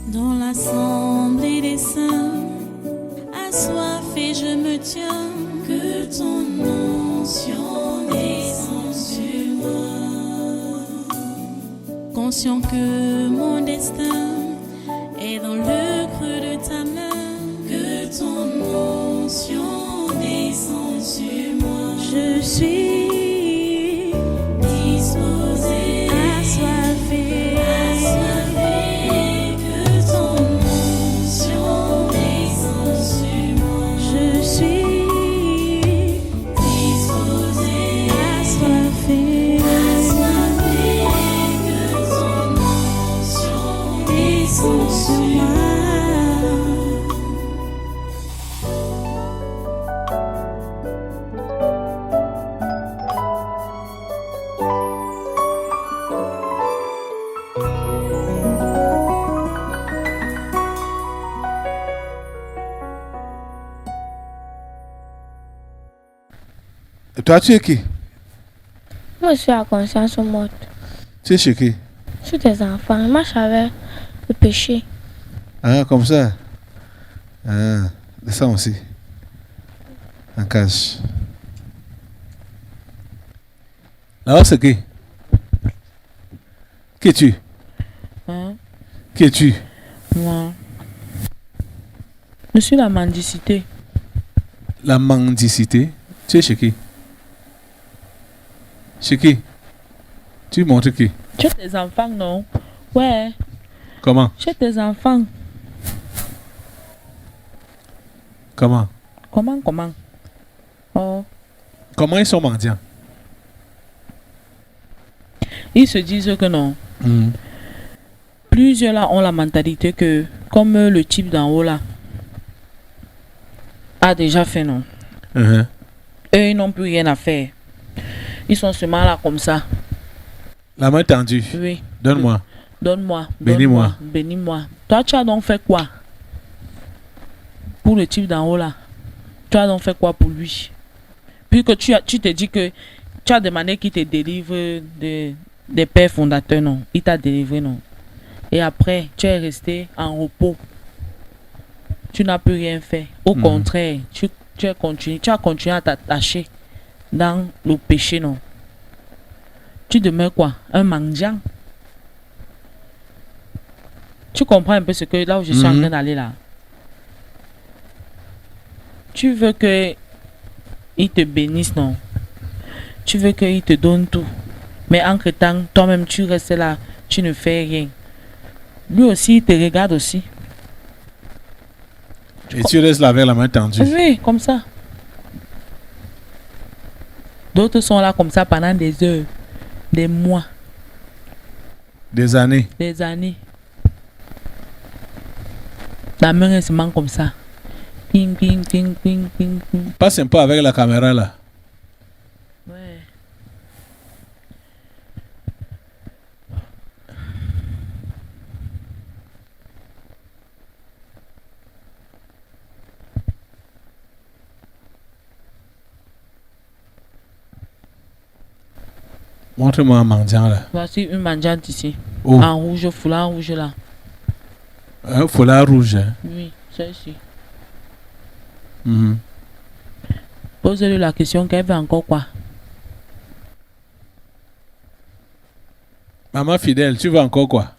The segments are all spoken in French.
Dans l'assemblée des saints, assoiffé je me tiens, que ton onction descende sur moi. Conscient que mon destin est dans le creux de ta main, que ton onction descende sur moi. Je suis disposé, assoiffé, que ton onction descende sur moi. Je suis disposé, assoiffé, que ton onction descende sur moi. Et toi, tu es qui? Moi, je suis à conscience morte. Tu es chez qui? Je suis des enfants. Ils marchent avec le péché. Ah, comme ça. Ah, ça aussi. En cache. Là, c'est qui? Qui es-tu? Hein? Qui es-tu? Moi. Je suis la mendicité. La mendicité. Tu es chez qui? Chez qui? Tu montres qui? Tu as des enfants, non? Ouais. Comment? Tu as des enfants. Comment? Comment? Oh. Comment ils sont mendiants? Ils se disent que non. Mhm. Plusieurs là ont la mentalité que, comme le type d'en haut là a déjà fait, non. Mhm. Eux, ils n'ont plus rien à faire. Ils sont seulement là comme ça. La main tendue. Oui. Donne-moi. Donne-moi. Bénis-moi. Bénis-moi. Toi, tu as donc fait quoi? Pour le type d'en haut là. Tu as donc fait quoi pour lui? Puisque tu te dis que tu as demandé qu'il te délivre des pères fondateurs, non. Il t'a délivré, non. Et après, tu es resté en repos. Tu n'as plus rien fait. Au contraire, tu as continué à t'attacher dans le péché, non. Tu demeures quoi? Un mendiant. Tu comprends un peu ce que là où je suis en train d'aller là. Tu veux que il te bénisse, non. Tu veux qu'il te donne tout. Mais entre-temps, toi-même, tu restes là, tu ne fais rien. Lui aussi, il te regarde aussi. Et tu restes là avec la main tendue. Oui, comme ça. D'autres sont là comme ça pendant des heures, des mois, Des années. des années. La main elle se manque comme ça. Ping, ping, ping, ping, ping, ping. Passe un peu avec la caméra là. Ouais. Montre-moi un mendiant là. Voici une mendiante ici. Oh. En rouge, foulard rouge là. Un foulard rouge. Hein. Oui, c'est ici. Mhm. Pose-lui la question qu'elle veut encore quoi. Maman fidèle, tu veux encore quoi?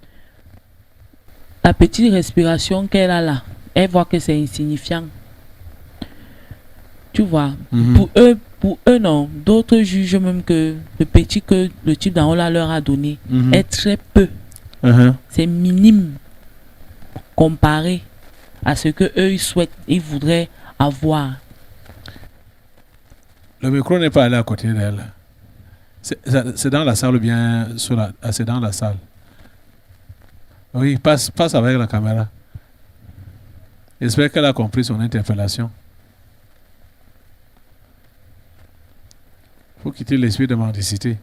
La petite respiration qu'elle a là, elle voit que c'est insignifiant. Tu vois, pour eux non. D'autres jugent même que le petit que le type d'en haut là leur a donné est très peu. C'est minime comparé à ce que eux ils souhaitent, ils voudraient avoir. Le micro n'est pas allé à côté d'elle. C'est dans la salle ou bien c'est dans la salle. Oui, passe avec la caméra. J'espère qu'elle a compris son interpellation. Il faut quitter l'esprit de mendicité.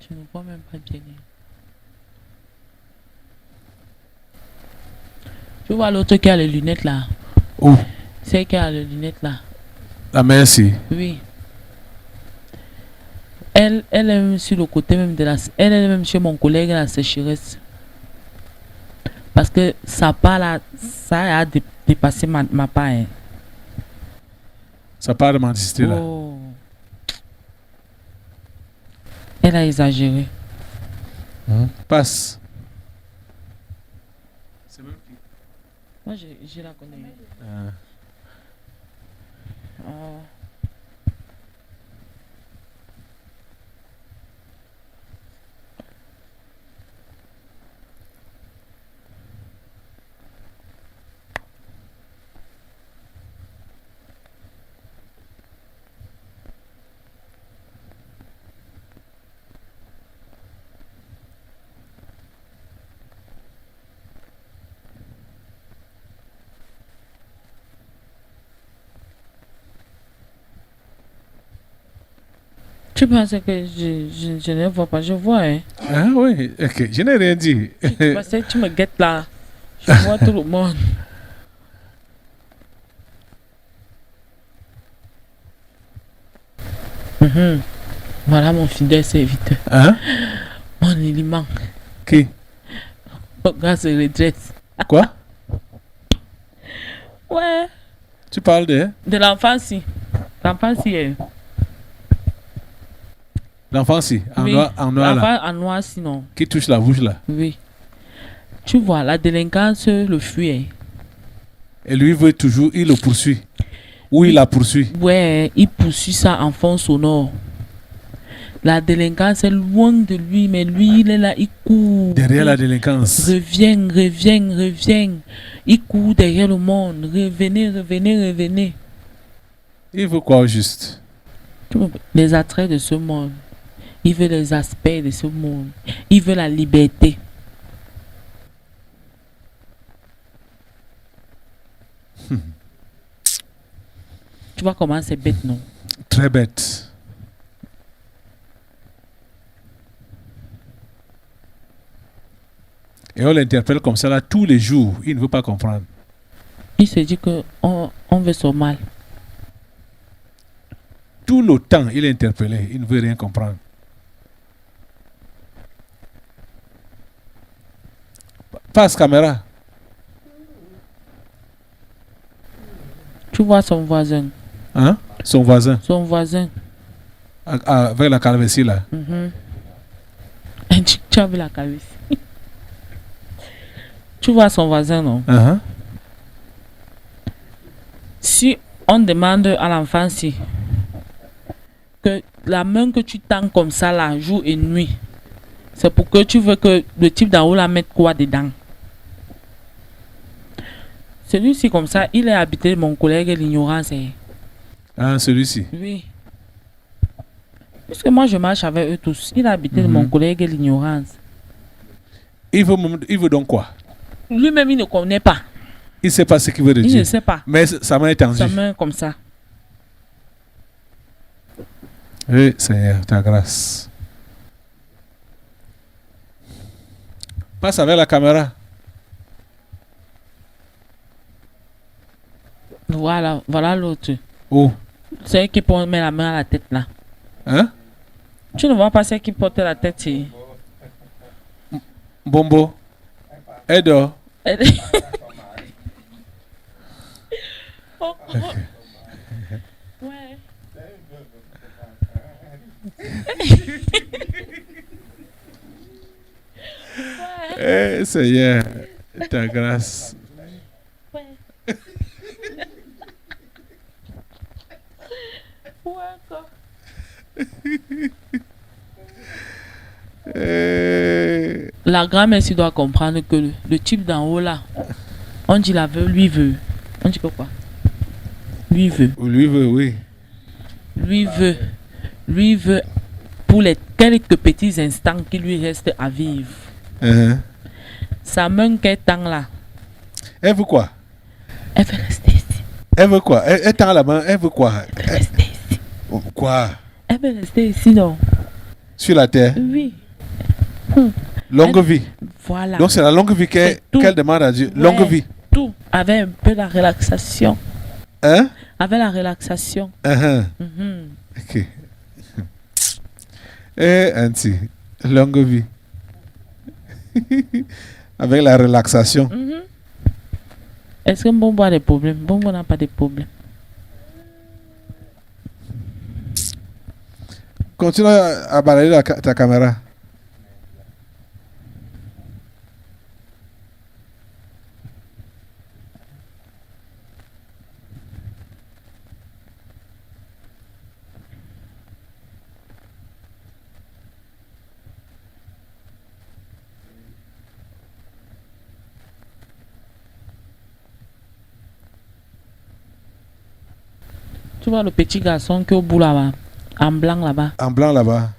Je ne vois même pas bien. Tu vois l'autre qui a les lunettes là. Où? C'est qui a les lunettes là. La merci. Oui. Elle est même sur le côté même de la... Elle est même chez mon collègue, la sécheresse. Parce que sa part là, ça a dépassé ma part. Hein. Sa part de mendicité là. Oh. Elle a exagéré. Passe. C'est même qui? Moi, je la connais. Oh. Tu penses que je ne vois pas? Je vois, hein. Ah oui, ok. Je n'ai rien dit. Parce que tu me guettes là. Je vois tout le monde. Voilà mon fidèle serviteur. Hein? Mon élément. Qui? Regarde se redresse. Quoi? Ouais. Tu parles de L'enfant si. L'enfant si est. l'enfant si, en Oui. noir là, L'enfant en noir sinon. qui touche la bouche là. Oui. Tu vois, la délinquance le fuit. Et lui veut toujours, il le poursuit. Ou il la poursuit. Ouais, il poursuit ça en fond sonore. La délinquance est loin de lui, mais lui, il est là, il court. Derrière la délinquance. Reviens. Il court derrière le monde. Revenez. Il veut quoi au juste? Les attraits de ce monde. Il veut les aspects de ce monde. Il veut la liberté. Tu vois comment c'est bête, non? Très bête. Et on l'interpelle comme ça là tous les jours. Il ne veut pas comprendre. Il se dit que on veut son mal. Tout le temps, il est interpellé. Il ne veut rien comprendre. Passe caméra. Tu vois son voisin. Hein? Son voisin. Son voisin. Avec la calvitie là. Tu as vu la calvitie. Tu vois son voisin, non? Si on demande à l'enfant si que la main que tu tends comme ça là, jour et nuit, c'est pour que tu veux que le type d'en haut la mette quoi dedans? Celui-ci comme ça, il est habité de mon collègue et l'ignorance. Ah, celui-ci. Oui. Puisque moi je marche avec eux tous, il est habité de mon collègue et l'ignorance. Il veut donc quoi? Lui-même il ne connaît pas. Il ne sait pas ce qu'il veut de Il Dieu. ne sait pas. Mais sa main est tendue. Sa main comme ça. Oui, Seigneur, ta grâce. Passe avec la caméra. Voilà l'autre. Où? C'est qui met la main à la tête là. Hein? Tu ne vois pas celle qui porte la tête. Bombo. Edo. Ouais. Eh, Seigneur, ta grâce. La grand-mère doit comprendre que le type d'en haut là, on dit la veuve, lui veut. On dit que quoi? Lui veut. Lui veut, oui. Lui veut pour les quelques petits instants qui lui restent à vivre. Sa main qu'elle tend là. Elle veut quoi? Elle veut rester ici. Elle veut quoi? Elle tend la main, elle veut quoi? Elle veut rester ici. Quoi? Elle veut rester ici, non? Sur la terre? Oui. Longue vie. Voilà. Donc c'est la longue vie qu'elle demande à Dieu. Ouais, longue vie. Tout. Avec un peu la relaxation. Hein? Avec la relaxation. Ok. Eh, Auntie, longue vie. Avec la relaxation. Est-ce que Mbombo a des problèmes? Mbombo n'a pas de problème. Continue à balayer ta caméra. Tu vois le petit garçon qui est au bout là-bas, en blanc là-bas. En blanc là-bas.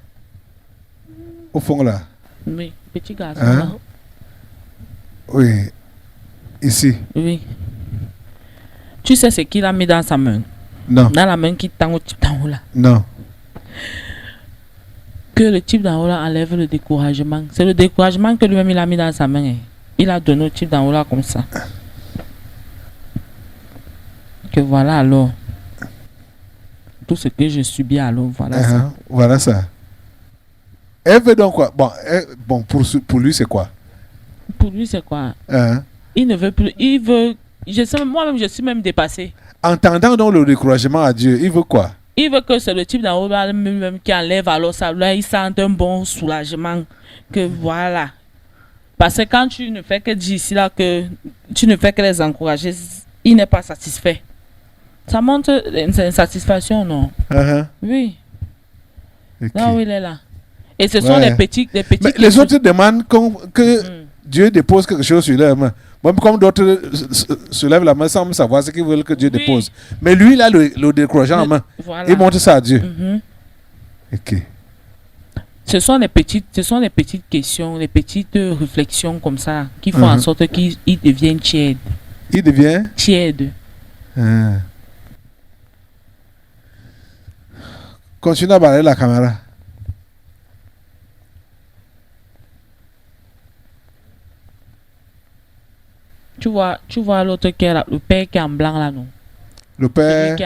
Au fond là. Oui, petit garçon Hein? là. Oui. Ici. Oui. Tu sais ce qu'il a mis dans sa main? Non. Dans la main qui tend au type d'en haut là. Non. Que le type d'en haut là enlève le découragement. C'est le découragement que lui-même il a mis dans sa main. Hein. Il a donné au type d'en haut là comme ça. Que voilà alors. Tout ce que je subis alors, voilà ça. Voilà ça. Elle veut donc quoi? Bon, pour lui, c'est quoi? Pour lui, c'est quoi? Hein? Il ne veut plus. Il veut. Moi-même, je suis même dépassée. Entendant donc le découragement à Dieu, il veut quoi? Il veut que c'est le type d'en haut là même qui enlève alors ça. Là, il sent un bon soulagement. Que voilà. Parce que quand tu ne fais que dire ici là que tu ne fais que les encourager, il n'est pas satisfait. Ça montre une satisfaction, non? Oui. Okay. Là où il est là. Et ce sont les petits. Mais les autres demandent que Dieu dépose quelque chose sur leur main. Même comme d'autres soulèvent la main sans savoir ce qu'ils veulent que Dieu dépose. Mais lui, il a le découragement en main. Voilà. Il montre ça à Dieu. Ok. Ce sont les petites questions, les petites réflexions comme ça qui font en sorte qu'il devienne tiède. Il devient tiède. Continue à balayer la caméra. Tu vois l'autre qui est là, le père qui est en blanc là, non? Le père.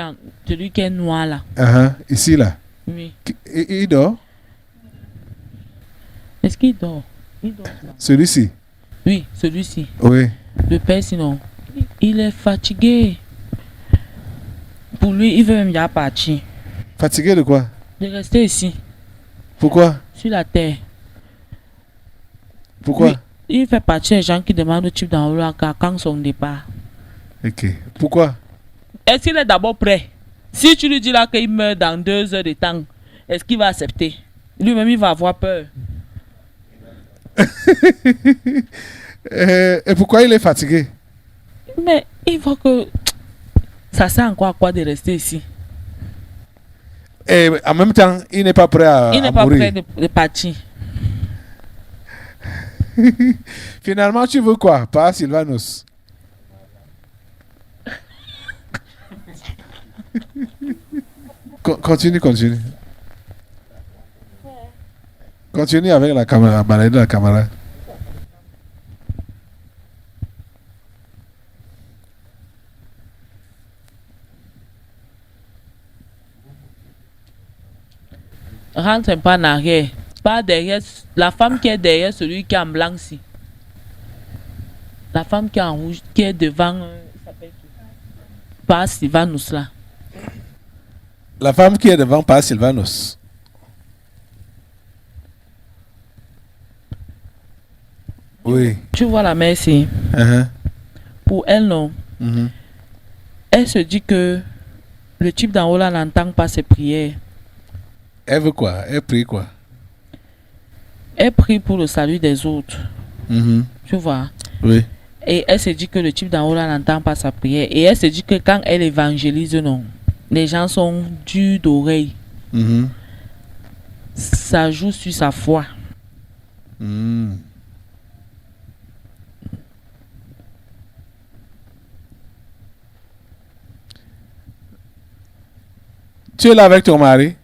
Celui qui est noir là. Ici là. Oui. Il dort? Est-ce qu'il dort? Il dort là. Celui-ci? Oui, celui-ci. Oui. Le père sinon, il est fatigué. Pour lui, il veut même déjà partir. Fatigué de quoi? De rester ici. Pourquoi? Sur la terre. Pourquoi? Oui, il fait partie des gens qui demandent au type dans le quand son départ. Ok. Pourquoi? Est-ce qu'il est d'abord prêt? Si tu lui dis là qu'il meurt dans 2 heures de temps, est-ce qu'il va accepter? Lui-même, il va avoir peur. Et pourquoi il est fatigué? Mais il voit que ça sert encore à quoi de rester ici. Et en même temps, il n'est pas prêt à mourir. Il n'est pas prêt de partir. Finalement, tu veux quoi? Pas Sylvanus. Continue. Continue avec la caméra, balayer la caméra. Rentre un peu en arrière. Pas derrière. La femme qui est derrière celui qui est en blanc ici. La femme qui est en rouge, qui est devant. Pas Sylvanus là. La femme qui est devant, pas Sylvanus. Oui. Tu vois la mère ici. Pour elle, non. Elle se dit que le type d'en haut là n'entend pas ses prières. Elle veut quoi? Elle prie quoi? Elle prie pour le salut des autres. Tu vois? Oui. Et elle se dit que le type d'en haut là n'entend pas sa prière. Et elle se dit que quand elle évangélise, non, les gens sont durs d'oreille. Ça joue sur sa foi. Tu es là avec ton mari?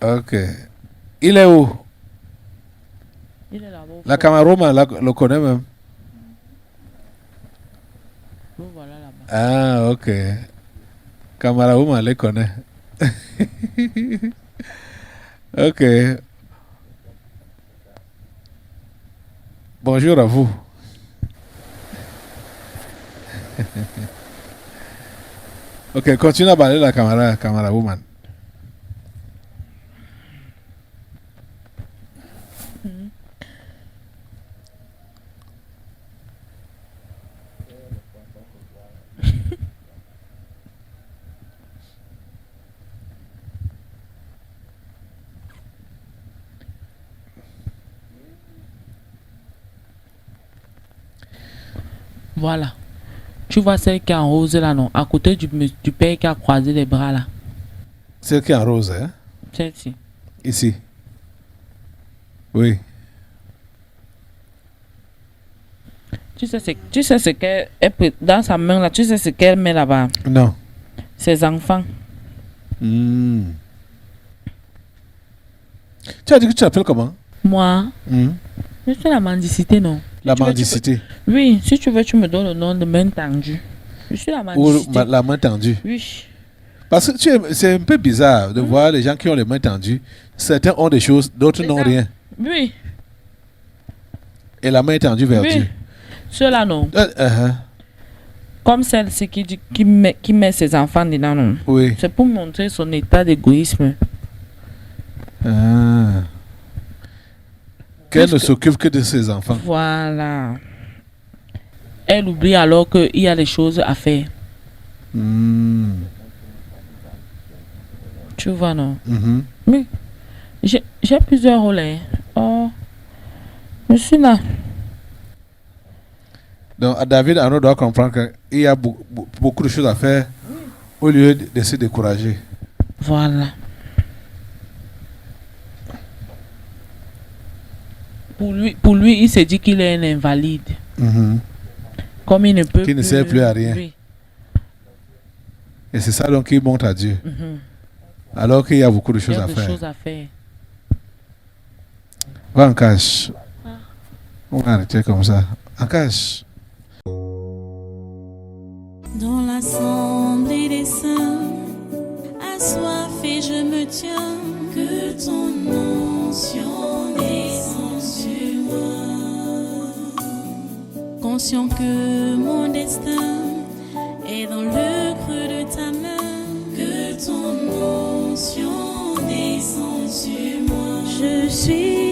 Ok. Il est où? Il est là-bas. La caméra le connaît même. Voilà là-bas. Ah, ok. Camara Woman les connaît. Ok. Bonjour à vous. Ok, continue à parler la Camara Woman. Voilà. Tu vois celle qui est en rose là, non? À côté du père qui a croisé les bras là. Celle qui est en rose, hein? Celle-ci. Ici. Oui. Tu sais ce qu'elle peut dans sa main là, tu sais ce qu'elle met là-bas? Non. Ses enfants. Hmm. Tu as dit que tu t'appelles comment? Moi, Hmm. je suis la mendicité, non? La Tu veux, mendicité. Oui, si tu veux, tu me donnes le nom de main tendue. Je suis la Ou mendicité. la main tendue. Oui. Parce que c'est un peu bizarre de voir les gens qui ont les mains tendues. Certains ont des choses, d'autres C'est n'ont ça. rien. Oui. Et la main est tendue vers Oui. Dieu. Ceux-là, non. Uh-huh. Comme celle-ci qui met ses enfants dedans, non. Oui. C'est pour montrer son état d'égoïsme. Ah. Qu'elle ne Puisque- s'occupe que de ses enfants. Voilà. Elle oublie alors qu'il y a des choses à faire. Hmm. Tu vois, non? Mhm. Oui. J'ai plusieurs rôles. Hein. Oh. Je suis là. Donc, David Arnaud doit comprendre qu'il y a beaucoup de choses à faire au lieu de se décourager. Voilà. Pour lui, il s'est dit qu'il est un invalide. Mhm. Comme il ne peut Qu'il ne sert plus à rien. Oui. Et c'est ça donc qu'il montre à Dieu. Mhm. Alors qu'il y a beaucoup de Il y choses a à des faire. choses à faire. Va en cache. On va arrêter comme ça. En cache. Dans l'assemblée des saints, assoiffé je me tiens, que ton onction descende sur moi. Conscient que mon destin est dans le creux de ta main, que ton onction descende sur moi. Je suis